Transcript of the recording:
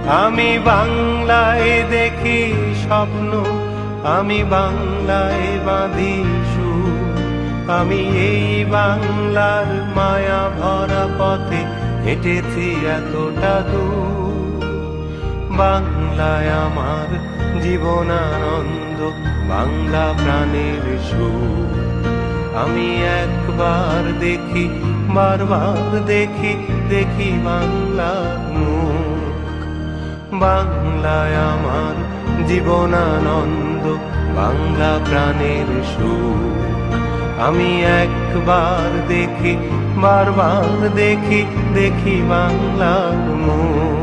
আমি বাংলায় দেখি স্বপ্ন, আমি বাংলায় বাঁধি সুর। আমি এই বাংলার মায়া ভরা পথে হেঁটেছি এতটা দূর। বাংলায় আমার জীবনানন্দ, বাংলা প্রাণের সুর। আমি একবার দেখি, বারবার দেখি, দেখি বাংলার মুখ। বাংলায় আমার জীবনানন্দ, বাংলা প্রাণের সুর। আমি একবার দেখি, বারবার দেখি, দেখি বাংলার মুখ।